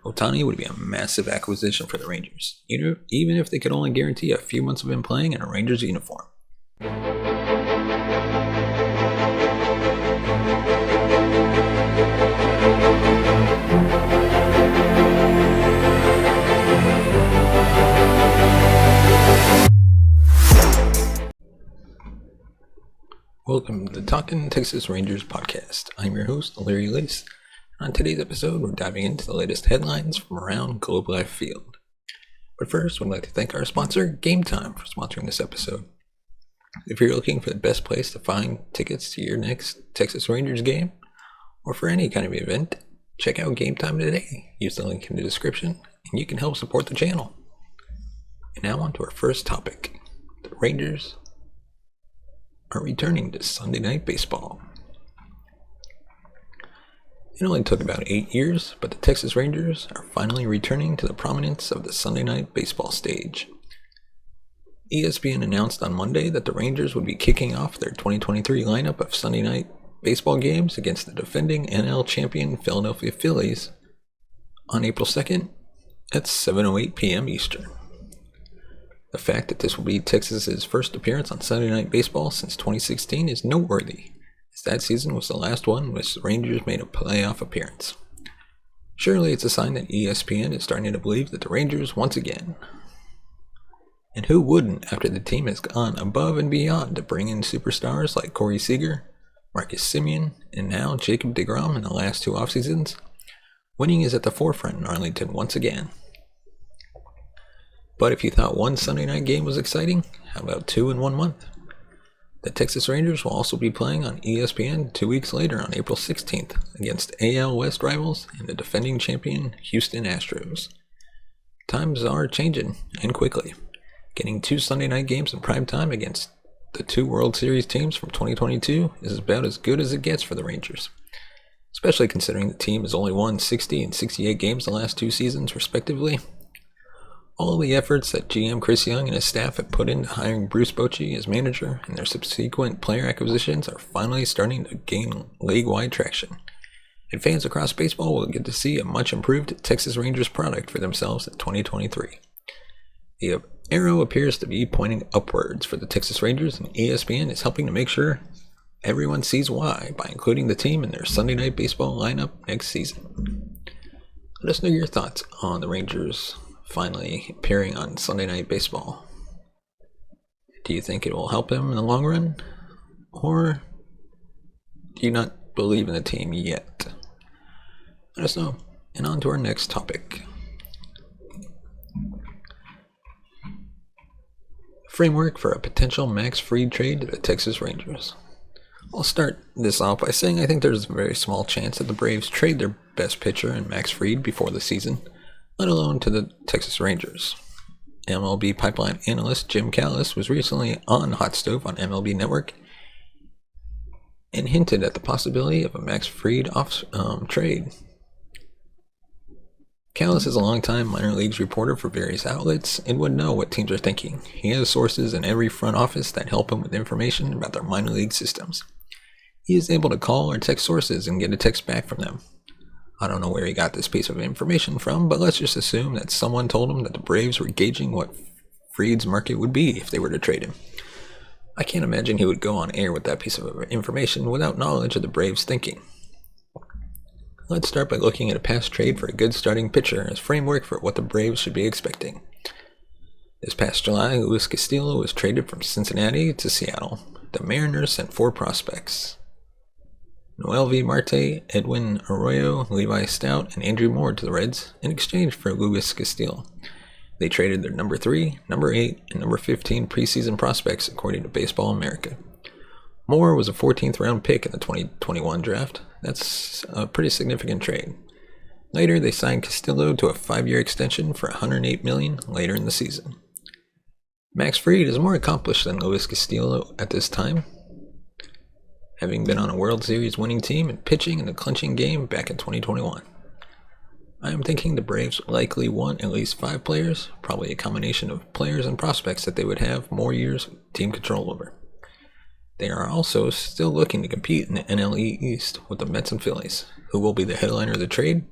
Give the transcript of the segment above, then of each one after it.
Ohtani would be a massive acquisition for the Rangers, even if they could only guarantee a few months of him playing in a Rangers uniform. Welcome to the Talkin' Texas Rangers podcast. I'm your host, Larry Lace. On today's episode, we're diving into the latest headlines from around Globe Life Field. But first, we'd like to thank our sponsor, Game Time, for sponsoring this episode. If you're looking for the best place to find tickets to your next Texas Rangers game, or for any kind of event, check out Game Time today. Use the link in the description, and you can help support the channel. And now on to our first topic. The Rangers are returning to Sunday Night Baseball. It only took about 8 years, but the Texas Rangers are finally returning to the prominence of the Sunday Night Baseball stage. ESPN announced on Monday that the Rangers would be kicking off their 2023 lineup of Sunday Night Baseball games against the defending NL champion Philadelphia Phillies on April 2nd at 7:08 p.m. Eastern. The fact that this will be Texas's first appearance on Sunday Night Baseball since 2016 is noteworthy, as that season was the last one in which the Rangers made a playoff appearance. Surely it's a sign that ESPN is starting to believe that the Rangers once again. And who wouldn't after the team has gone above and beyond to bring in superstars like Corey Seager, Marcus Semien, and now Jacob deGrom in the last 2 off seasons? Winning is at the forefront in Arlington once again. But if you thought one Sunday night game was exciting, how about 2 in 1 month? The Texas Rangers will also be playing on ESPN 2 weeks later on April 16th against AL West rivals and the defending champion Houston Astros. Times are changing, and quickly. Getting 2 Sunday night games in prime time against the 2 World Series teams from 2022 is about as good as it gets for the Rangers, especially considering the team has only won 60 and 68 games the last 2 seasons respectively. All the efforts that GM Chris Young and his staff have put into hiring Bruce Bochy as manager and their subsequent player acquisitions are finally starting to gain league-wide traction. And fans across baseball will get to see a much improved Texas Rangers product for themselves in 2023. The arrow appears to be pointing upwards for the Texas Rangers, and ESPN is helping to make sure everyone sees why by including the team in their Sunday Night Baseball lineup next season. Let us know your thoughts on the Rangers finally appearing on Sunday Night Baseball. Do you think it will help them in the long run? Or do you not believe in the team yet? Let us know. And on to our next topic. Framework for a potential Max Fried trade to the Texas Rangers. I'll start this off by saying I think there's a very small chance that the Braves trade their best pitcher in Max Fried before the season, let alone to the Texas Rangers. MLB pipeline analyst Jim Callis was recently on Hot Stove on MLB Network and hinted at the possibility of a Max Fried trade. Callis is a longtime minor leagues reporter for various outlets and would know what teams are thinking. He has sources in every front office that help him with information about their minor league systems. He is able to call or text sources and get a text back from them. I don't know where he got this piece of information from, but let's just assume that someone told him that the Braves were gauging what Fried's market would be if they were to trade him. I can't imagine he would go on air with that piece of information without knowledge of the Braves' thinking. Let's start by looking at a past trade for a good starting pitcher as framework for what the Braves should be expecting. This past July, Luis Castillo was traded from Cincinnati to Seattle. The Mariners sent 4 prospects: Noelvi Marte, Edwin Arroyo, Levi Stout, and Andrew Moore to the Reds in exchange for Luis Castillo. They traded their number 3, number 8, and number 15 preseason prospects according to Baseball America. Moore was a 14th round pick in the 2021 draft. That's a pretty significant trade. Later, they signed Castillo to a 5-year extension for $108 million later in the season. Max Fried is more accomplished than Luis Castillo at this time, having been on a World Series winning team and pitching in the clinching game back in 2021. I am thinking the Braves likely want at least 5 players, probably a combination of players and prospects that they would have more years of team control over. They are also still looking to compete in the NL East with the Mets and Phillies. Who will be the headliner of the trade?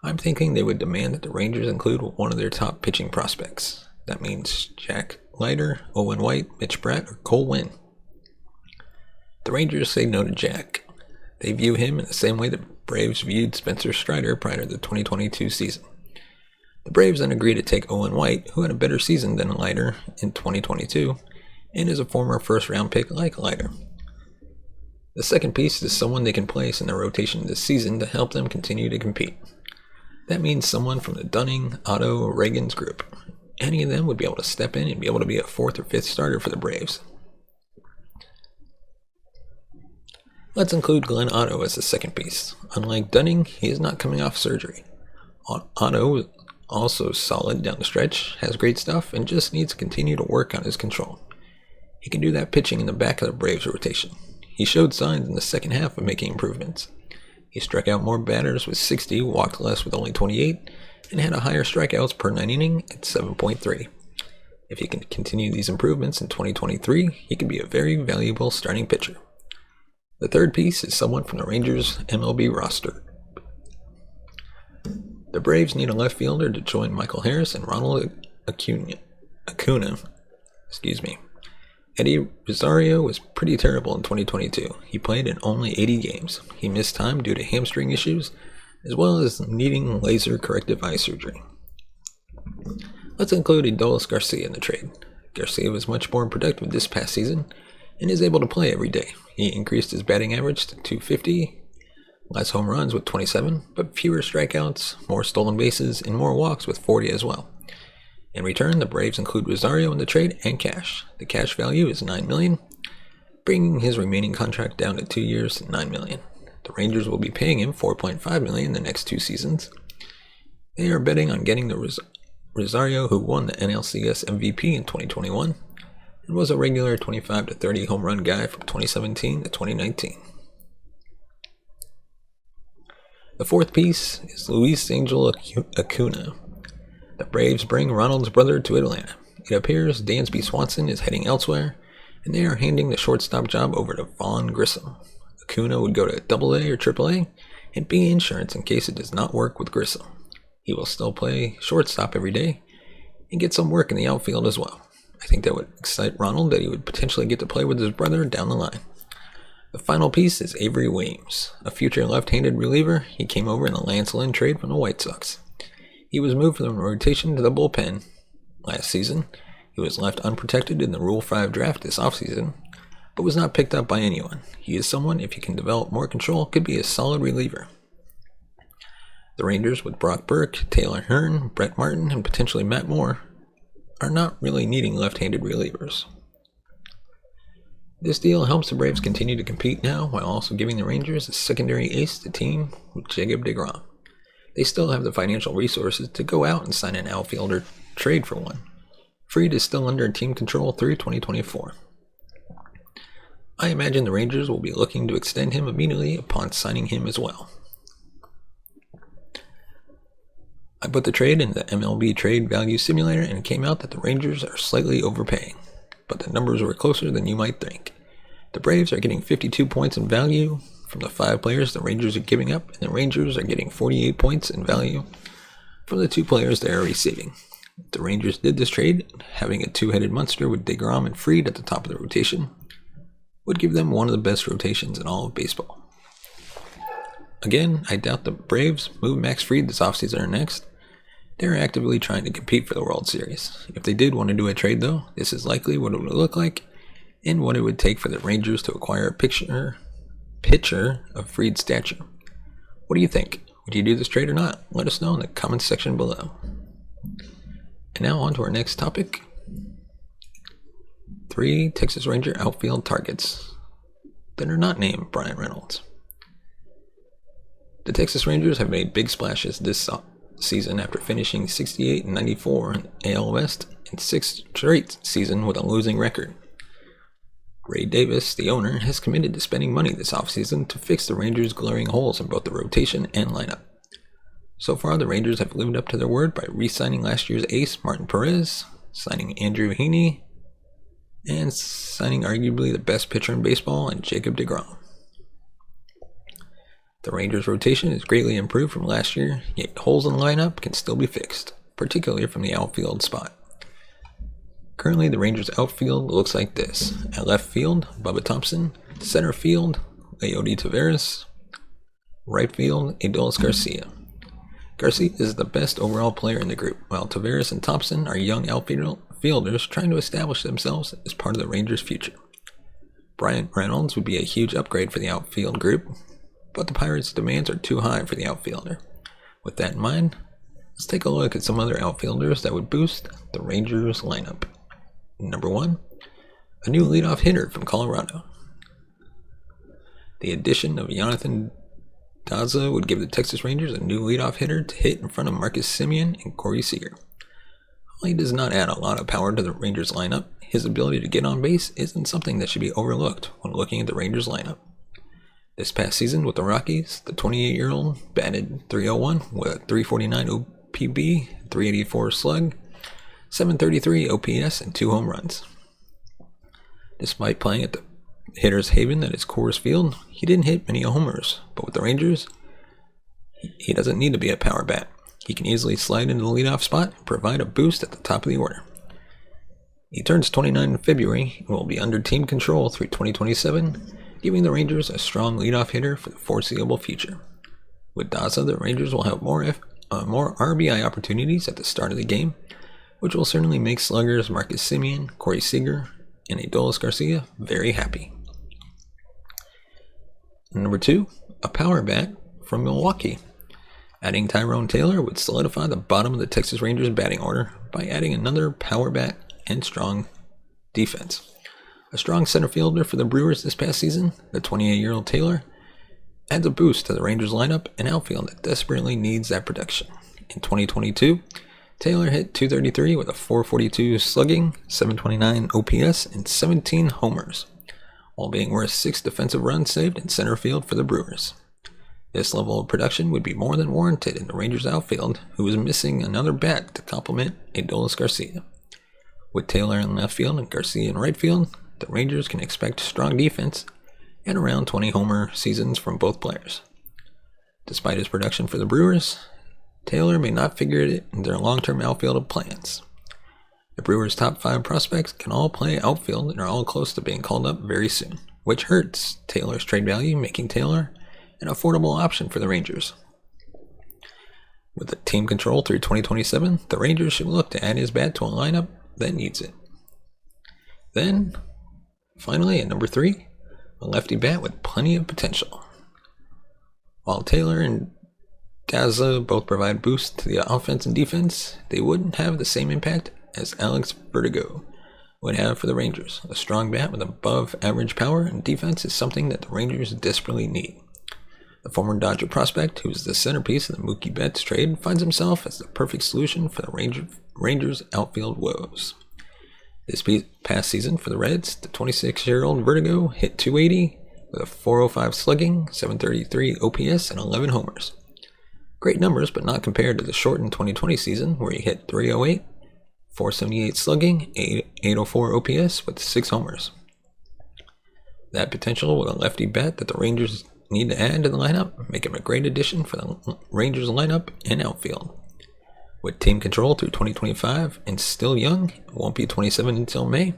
I'm thinking they would demand that the Rangers include one of their top pitching prospects. That means Jack Leiter, Owen White, Mitch Bratt, or Cole Winn. The Rangers say no to Jack. They view him in the same way the Braves viewed Spencer Strider prior to the 2022 season. The Braves then agreed to take Owen White, who had a better season than Leiter in 2022, and is a former first-round pick like Leiter. The second piece is someone they can place in their rotation this season to help them continue to compete. That means someone from the Dunning, Otto, or Reagan's group. Any of them would be able to step in and be able to be a fourth or fifth starter for the Braves. Let's include Glenn Otto as the second piece. Unlike Dunning, he is not coming off surgery. Otto is also solid down the stretch, has great stuff, and just needs to continue to work on his control. He can do that pitching in the back of the Braves rotation. He showed signs in the second half of making improvements. He struck out more batters with 60, walked less with only 28, and had a higher strikeouts per 9 inning at 7.3. If he can continue these improvements in 2023, he can be a very valuable starting pitcher. The third piece is someone from the Rangers MLB roster. The Braves need a left fielder to join Michael Harris and Ronald Acuna. Eddie Rosario was pretty terrible in 2022. He played in only 80 games. He missed time due to hamstring issues, as well as needing laser corrective eye surgery. Let's include Adolis Garcia in the trade. Garcia was much more productive this past season and is able to play every day. He increased his batting average to .250, less home runs with 27, but fewer strikeouts, more stolen bases, and more walks with 40 as well. In return, the Braves include Rosario in the trade and cash. The cash value is $9 million, bringing his remaining contract down to 2 years to $9 million. The Rangers will be paying him $4.5 million the next 2 seasons. They are betting on getting the Rosario who won the NLCS MVP in 2021 and was a regular 25 to 30 home run guy from 2017 to 2019. The fourth piece is Luis Angel Acuna. The Braves bring Ronald's brother to Atlanta. It appears Dansby Swanson is heading elsewhere, and they are handing the shortstop job over to Vaughn Grissom. Acuna would go to AA or AAA and be insurance in case it does not work with Grissom. He will still play shortstop every day and get some work in the outfield as well. I think that would excite Ronald that he would potentially get to play with his brother down the line. The final piece is Avery Williams, a future left-handed reliever. He came over in the Lance Lynn trade from the White Sox. He was moved from the rotation to the bullpen last season. He was left unprotected in the Rule 5 draft this offseason, but was not picked up by anyone. He is someone, if he can develop more control, could be a solid reliever. The Rangers, with Brock Burke, Taylor Hearn, Brett Martin, and potentially Matt Moore, are not really needing left-handed relievers. This deal helps the Braves continue to compete now, while also giving the Rangers a secondary ace to team with Jacob deGrom. They still have the financial resources to go out and sign an outfielder trade for one. Fried is still under team control through 2024. I imagine the Rangers will be looking to extend him immediately upon signing him as well. I put the trade in the MLB Trade Value Simulator and it came out that the Rangers are slightly overpaying, but the numbers were closer than you might think. The Braves are getting 52 points in value from the 5 players the Rangers are giving up, and the Rangers are getting 48 points in value from the 2 players they are receiving. If the Rangers did this trade, having a 2-headed monster with deGrom and Fried at the top of the rotation would give them one of the best rotations in all of baseball. Again, I doubt the Braves move Max Fried this offseason or next. They're actively trying to compete for the World Series. If they did want to do a trade though, this is likely what it would look like and what it would take for the Rangers to acquire a pitcher of Fried's stature. What do you think? Would you do this trade or not? Let us know in the comments section below. And now on to our next topic. 3 Texas Ranger outfield targets that are not named Brian Reynolds. The Texas Rangers have made big splashes this season after finishing 68-94 in AL West and 6th straight season with a losing record. Ray Davis, the owner, has committed to spending money this offseason to fix the Rangers' glaring holes in both the rotation and lineup. So far, the Rangers have lived up to their word by re-signing last year's ace Martin Perez, signing Andrew Heaney, and signing arguably the best pitcher in baseball in Jacob deGrom. The Rangers' rotation is greatly improved from last year, yet holes in the lineup can still be fixed, particularly from the outfield spot. Currently, the Rangers' outfield looks like this. At left field, Bubba Thompson. Center field, Leody Taveras. Right field, Adolis Garcia. Garcia is the best overall player in the group, while Taveras and Thompson are young outfielders trying to establish themselves as part of the Rangers' future. Bryant Reynolds would be a huge upgrade for the outfield group, but the Pirates' demands are too high for the outfielder. With that in mind, let's take a look at some other outfielders that would boost the Rangers lineup. Number 1, a new leadoff hitter from Colorado. The addition of Jonathan Daza would give the Texas Rangers a new leadoff hitter to hit in front of Marcus Semien and Corey Seager. While he does not add a lot of power to the Rangers lineup, his ability to get on base isn't something that should be overlooked when looking at the Rangers lineup. This past season with the Rockies, the 28-year-old batted .301 with a .349 OPB, .384 slug, .733 OPS, and 2 home runs. Despite playing at the hitter's haven that is Coors Field, he didn't hit many homers, but with the Rangers, he doesn't need to be a power bat. He can easily slide into the leadoff spot and provide a boost at the top of the order. He turns 29 in February and will be under team control through 2027, giving the Rangers a strong leadoff hitter for the foreseeable future. With Daza, the Rangers will have more RBI opportunities at the start of the game, which will certainly make sluggers Marcus Semien, Corey Seager, and Adolis Garcia very happy. Number 2, a power bat from Milwaukee. Adding Tyrone Taylor would solidify the bottom of the Texas Rangers batting order by adding another power bat and strong defense. A strong center fielder for the Brewers this past season, the 28-year-old Taylor, adds a boost to the Rangers lineup and outfield that desperately needs that production. In 2022, Taylor hit .233 with a .442 slugging, .729 OPS, and 17 homers, while being worth 6 defensive runs saved in center field for the Brewers. This level of production would be more than warranted in the Rangers outfield, who is missing another bat to complement Adolis Garcia. With Taylor in left field and Garcia in right field, the Rangers can expect strong defense and around 20 homer seasons from both players. Despite his production for the Brewers, Taylor may not figure it in their long-term outfield plans. The Brewers' top 5 prospects can all play outfield and are all close to being called up very soon, which hurts Taylor's trade value, making Taylor an affordable option for the Rangers. With the team control through 2027, the Rangers should look to add his bat to a lineup that needs it. Then, finally, at number 3, a lefty bat with plenty of potential. While Taylor and Daza both provide boosts to the offense and defense, they wouldn't have the same impact as Alex Verdugo would have for the Rangers. A strong bat with above average power and defense is something that the Rangers desperately need. The former Dodger prospect, who is the centerpiece of the Mookie Betts trade, finds himself as the perfect solution for the Rangers' outfield woes. This past season for the Reds, the 26-year-old Verdugo hit .280 with a .405 slugging, .733 OPS, and 11 homers. Great numbers, but not compared to the shortened 2020 season where he hit .308, .478 slugging, .804 OPS with 6 homers. That potential with a lefty bat that the Rangers need to add to the lineup make him a great addition for the Rangers lineup and outfield. With team control through 2025 and still young, won't be 27 until May,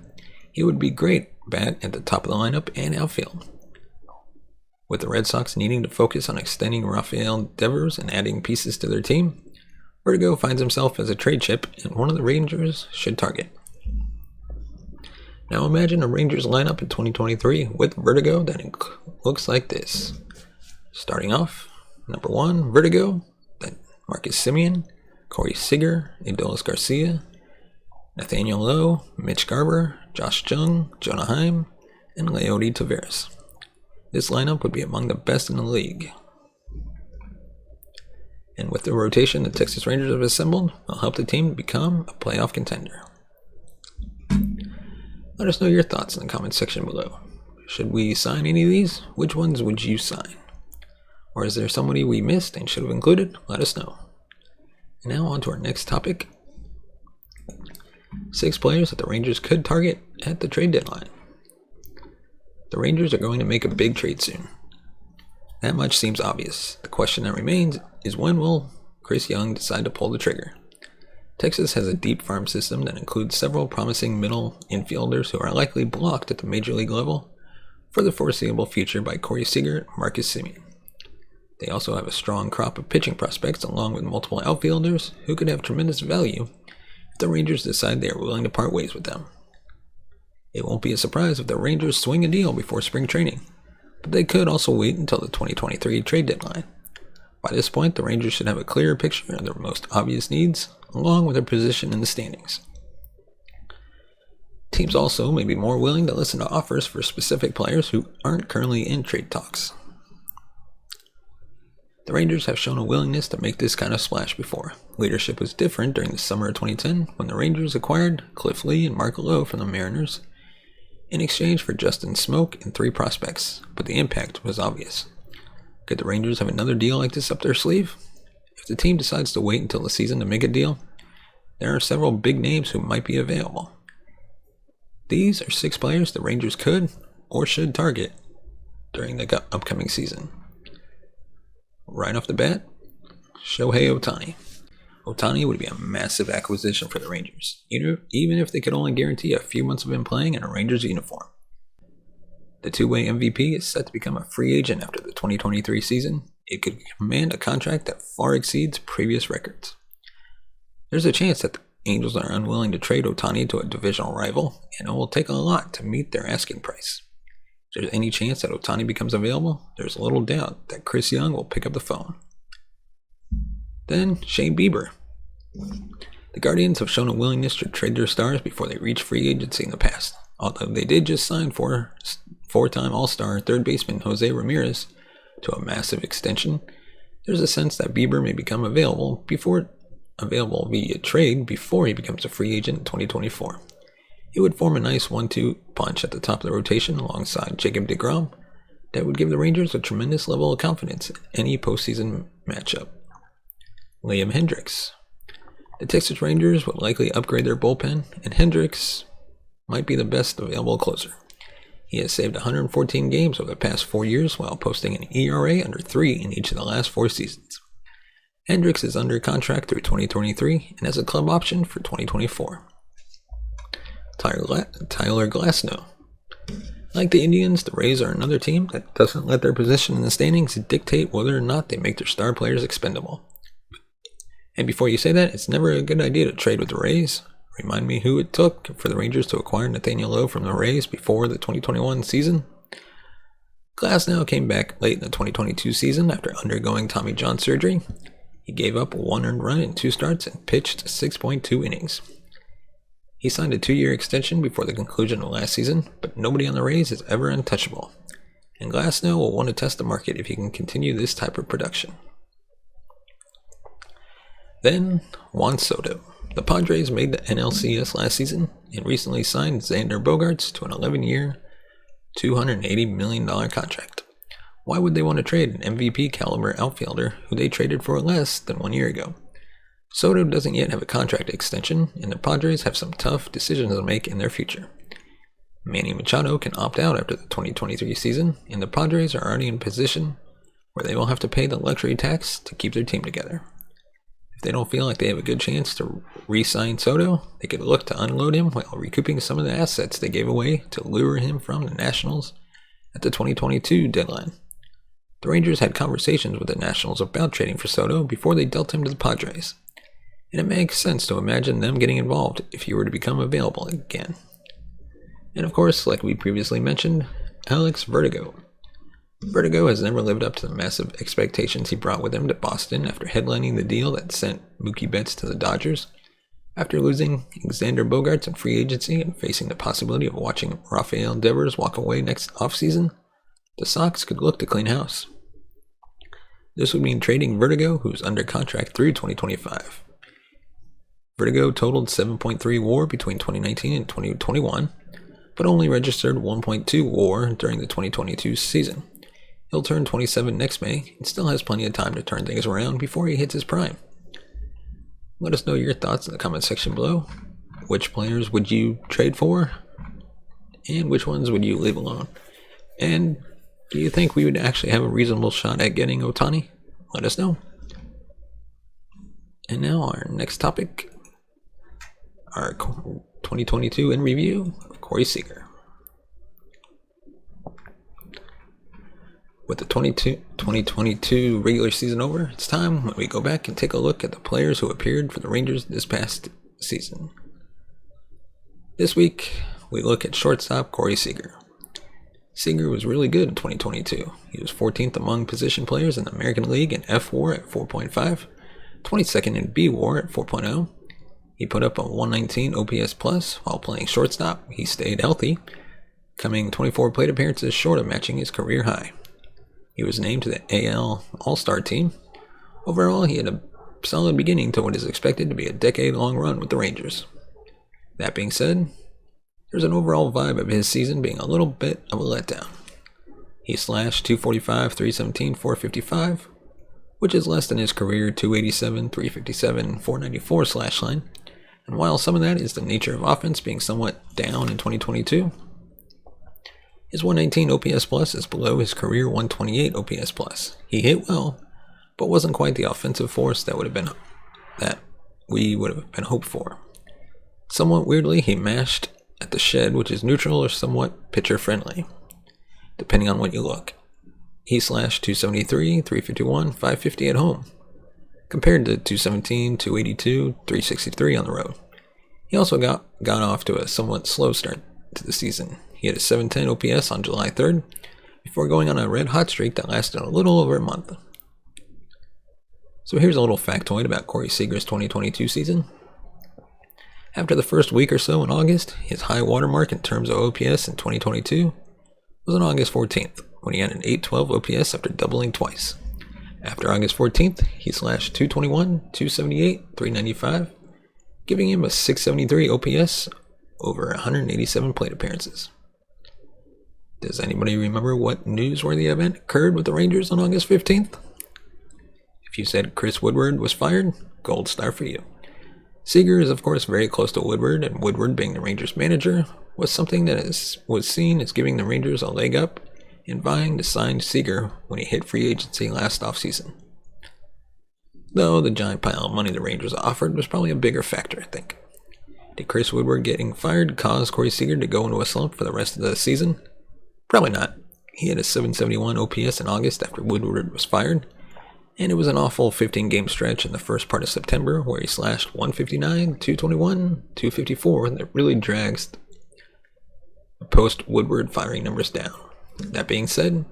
he would be great bat at the top of the lineup and outfield. With the Red Sox needing to focus on extending Rafael Devers and adding pieces to their team, Verdugo finds himself as a trade chip and one of the Rangers should target. Now imagine a Rangers lineup in 2023 with Verdugo that looks like this. Starting off, number 1, Verdugo, then Marcus Semien, Corey Seager, Adolis Garcia, Nathaniel Lowe, Mitch Garver, Josh Jung, Jonah Heim, and Leody Taveras. This lineup would be among the best in the league. And with the rotation the Texas Rangers have assembled, will help the team become a playoff contender. Let us know your thoughts in the comments section below. Should we sign any of these? Which ones would you sign? Or is there somebody we missed and should have included? Let us know. And now on to our next topic. 6 players that the Rangers could target at the trade deadline. The Rangers are going to make a big trade soon. That much seems obvious. The question that remains is when will Chris Young decide to pull the trigger? Texas has a deep farm system that includes several promising middle infielders who are likely blocked at the major league level for the foreseeable future by Corey Seager and Marcus Semien. They also have a strong crop of pitching prospects along with multiple outfielders who could have tremendous value if the Rangers decide they are willing to part ways with them. It won't be a surprise if the Rangers swing a deal before spring training, but they could also wait until the 2023 trade deadline. By this point, the Rangers should have a clearer picture of their most obvious needs, along with their position in the standings. Teams also may be more willing to listen to offers for specific players who aren't currently in trade talks. The Rangers have shown a willingness to make this kind of splash before. Leadership was different during the summer of 2010 when the Rangers acquired Cliff Lee and Mark Lowe from the Mariners in exchange for Justin Smoke and 3 prospects, but the impact was obvious. Could the Rangers have another deal like this up their sleeve? If the team decides to wait until the season to make a deal, there are several big names who might be available. These are 6 players the Rangers could or should target during the upcoming season. Right off the bat, Shohei Ohtani. Ohtani would be a massive acquisition for the Rangers, even if they could only guarantee a few months of him playing in a Rangers uniform. The two-way MVP is set to become a free agent after the 2023 season. It could command a contract that far exceeds previous records. There's a chance that the Angels are unwilling to trade Ohtani to a divisional rival, and it will take a lot to meet their asking price. If there's any chance that Ohtani becomes available, there's little doubt that Chris Young will pick up the phone. Then, Shane Bieber. The Guardians have shown a willingness to trade their stars before they reach free agency in the past. Although they did just sign four-time All-Star third baseman Jose Ramirez to a massive extension, there's a sense that Bieber may become available via trade before he becomes a free agent in 2024. It would form a nice 1-2 punch at the top of the rotation alongside Jacob deGrom that would give the Rangers a tremendous level of confidence in any postseason matchup. Liam Hendriks. The Texas Rangers would likely upgrade their bullpen, and Hendriks might be the best available closer. He has saved 114 games over the past 4 years while posting an ERA under 3 in each of the last 4 seasons. Hendriks is under contract through 2023 and has a club option for 2024. Tyler Glasnow. Like the Indians, the Rays are another team that doesn't let their position in the standings dictate whether or not they make their star players expendable. And before you say that, it's never a good idea to trade with the Rays. Remind me who it took for the Rangers to acquire Nathaniel Lowe from the Rays before the 2021 season? Glasnow came back late in the 2022 season after undergoing Tommy John surgery. He gave up 1 earned run in 2 starts and pitched 6.2 innings. He signed a 2-year extension before the conclusion of last season, but nobody on the Rays is ever untouchable, and Glasnow will want to test the market if he can continue this type of production. Then, Juan Soto. The Padres made the NLCS last season and recently signed Xander Bogaerts to an 11-year, $280 million contract. Why would they want to trade an MVP caliber outfielder who they traded for less than 1 year ago? Soto doesn't yet have a contract extension, and the Padres have some tough decisions to make in their future. Manny Machado can opt out after the 2023 season, and the Padres are already in a position where they will have to pay the luxury tax to keep their team together. If they don't feel like they have a good chance to re-sign Soto, they could look to unload him while recouping some of the assets they gave away to lure him from the Nationals at the 2022 deadline. The Rangers had conversations with the Nationals about trading for Soto before they dealt him to the Padres, and it makes sense to imagine them getting involved if he were to become available again. And of course, like we previously mentioned, Alex Verdugo. Verdugo has never lived up to the massive expectations he brought with him to Boston after headlining the deal that sent Mookie Betts to the Dodgers. After losing Xander Bogaerts in free agency and facing the possibility of watching Rafael Devers walk away next offseason, the Sox could look to clean house. This would mean trading Verdugo, who's under contract through 2025. Verdugo totaled 7.3 WAR between 2019 and 2021, but only registered 1.2 WAR during the 2022 season. He'll turn 27 next May and still has plenty of time to turn things around before he hits his prime. Let us know your thoughts in the comment section below. Which players would you trade for? And which ones would you leave alone? And Do you think we would actually have a reasonable shot at getting Ohtani? Let us know. And now our next topic, our 2022 in review of Corey Seager. With the 2022 regular season over, it's time when we go back and take a look at the players who appeared for the Rangers this past season. This week, we look at shortstop Corey Seager. Seager was really good in 2022. He was 14th among position players in the American League in F-WAR at 4.5, 22nd in B-WAR at 4.0. He put up a 119 OPS plus while playing shortstop. He stayed healthy, coming 24 plate appearances short of matching his career high. He was named to the AL All-Star team. Overall, he had a solid beginning to what is expected to be a decade-long run with the Rangers. That being said, there's an overall vibe of his season being a little bit of a letdown. He slashed 245, 317, 455, which is less than his career 287, 357, 494 slash line. And while some of that is the nature of offense being somewhat down in 2022, his 119 OPS plus is below his career 128 OPS plus. He hit well, but wasn't quite the offensive force that we would have been hoped for. Somewhat weirdly, he mashed at the shed, which is neutral or somewhat pitcher friendly, depending on what you look. He slashed 273, 351, 550 at home, compared to 217, 282, 363 on the road. He also got off to a somewhat slow start to the season. He had a 710 OPS on July 3rd, before going on a red-hot streak that lasted a little over a month. So here's a little factoid about Corey Seager's 2022 season. After the first week or so in August, his high watermark in terms of OPS in 2022 was on August 14th, when he had an 812 OPS after doubling twice. After August 14th, he slashed 221, 278, 395, giving him a 673 OPS over 187 plate appearances. Does anybody remember what newsworthy event occurred with the Rangers on August 15th? If you said Chris Woodward was fired, gold star for you. Seager is of course very close to Woodward, and Woodward, being the Rangers was something that was seen as giving the Rangers a leg up in vying to sign Seager when he hit free agency last offseason. Though the giant pile of money the Rangers offered was probably a bigger factor, I think. Did Chris Woodward getting fired cause Corey Seager to go into a slump for the rest of the season? Probably not. He had a 771 OPS in August after Woodward was fired, and it was an awful 15-game stretch in the first part of September where he slashed 159, 221, 254 that really drags the post-Woodward firing numbers down. That being said,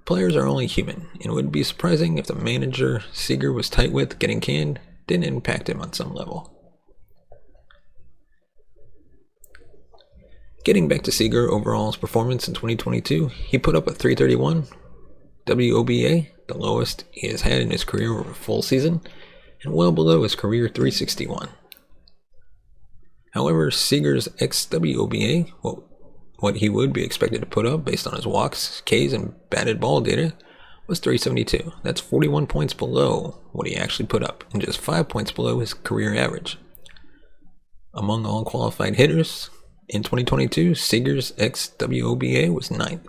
players are only human, and it would be surprising if the manager Seager was tight with getting canned didn't impact him on some level. Getting back to Seager overall's performance in 2022, he put up a 331 WOBA, the lowest he has had in his career over a full season, and well below his career 361. However, Seager's xWOBA, what he would be expected to put up based on his walks, Ks, and batted ball data, was 372. That's 41 points below what he actually put up, and just 5 points below his career average. Among all qualified hitters, in 2022, Seager's xWOBA was 9th.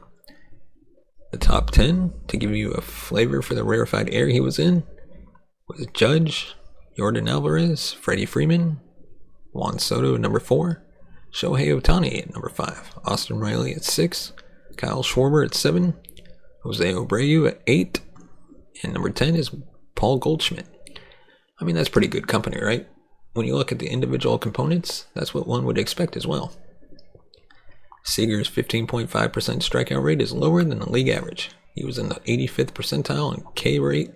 The top 10, to give you a flavor for the rarefied air he was in, was Judge, Yordan Alvarez, Freddie Freeman, Juan Soto at number 4, Shohei Ohtani at number 5, Austin Riley at 6, Kyle Schwarber at 7, Jose Abreu at 8, and number 10 is Paul Goldschmidt. I mean, that's pretty good company, right? When you look at the individual components, that's what one would expect as well. Seager's 15.5% strikeout rate is lower than the league average. He was in the 85th percentile in K rate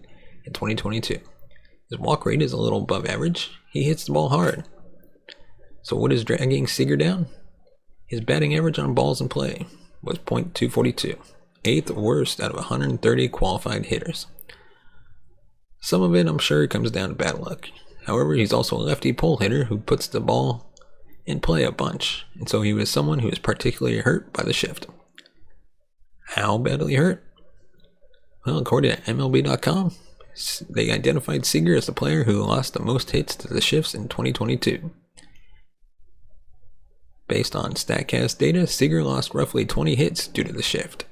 in 2022. His walk rate is a little above average. He hits the ball hard. So what is dragging Seager down? His batting average on balls in play was .242, 8th worst out of 130 qualified hitters. Some of it, I'm sure, comes down to bad luck. However, he's also a lefty pull hitter who puts the ball in play a bunch, and so he was someone who was particularly hurt by the shift. How badly hurt? Well, according to MLB.com, they identified Seager as the player who lost the most hits to the shifts in 2022. Based on StatCast data, Seager lost roughly 20 hits due to the shift.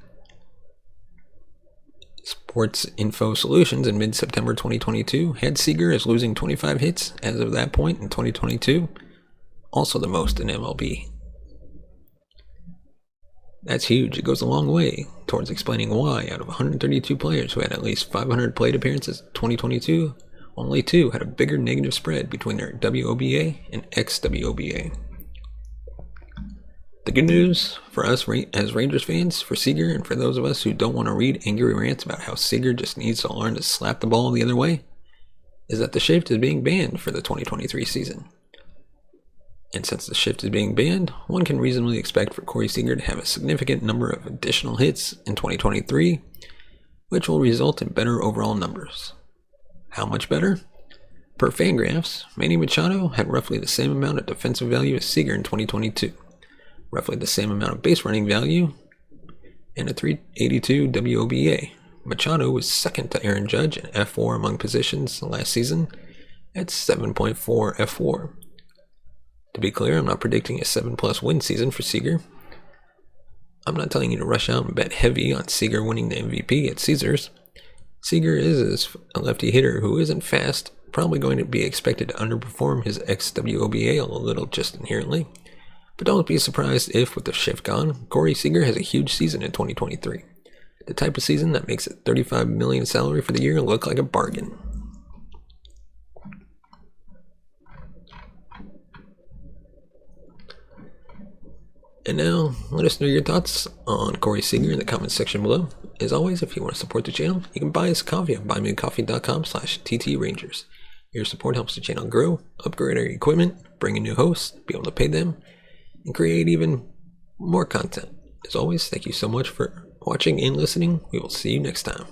Sports Info Solutions in mid-September 2022 had Seager as losing 25 hits as of that point in 2022, also the most in MLB. That's huge. It goes a long way towards explaining why, out of 132 players who had at least 500 plate appearances in 2022, only 2 had a bigger negative spread between their WOBA and xWOBA. The good news for us as Rangers fans, for Seager, and for those of us who don't want to read angry rants about how Seager just needs to learn to slap the ball the other way, is that the shift is being banned for the 2023 season. And since the shift is being banned, one can reasonably expect for Corey Seager to have a significant number of additional hits in 2023, which will result in better overall numbers. How much better? Per Fangraphs, Manny Machado had roughly the same amount of defensive value as Seager in 2022, roughly the same amount of base running value, and a 382 WOBA. Machado was second to Aaron Judge in F4 among positions last season at 7.4 F4. To be clear, I'm not predicting a 7+ win season for Seager. I'm not telling you to rush out and bet heavy on Seager winning the MVP at Caesars. Seager is a lefty hitter who isn't fast, probably going to be expected to underperform his xWOBA a little just inherently. But don't be surprised if, with the shift gone, Corey Seager has a huge season in 2023. The type of season that makes a $35 million salary for the year look like a bargain. And now, let us know your thoughts on Corey Seager in the comments section below. As always, if you want to support the channel, you can buy us a coffee at buymeacoffee.com/TTRangers. Your support helps the channel grow, upgrade our equipment, bring in new hosts, be able to pay them, and create even more content. As always, thank you so much for watching and listening. We will see you next time.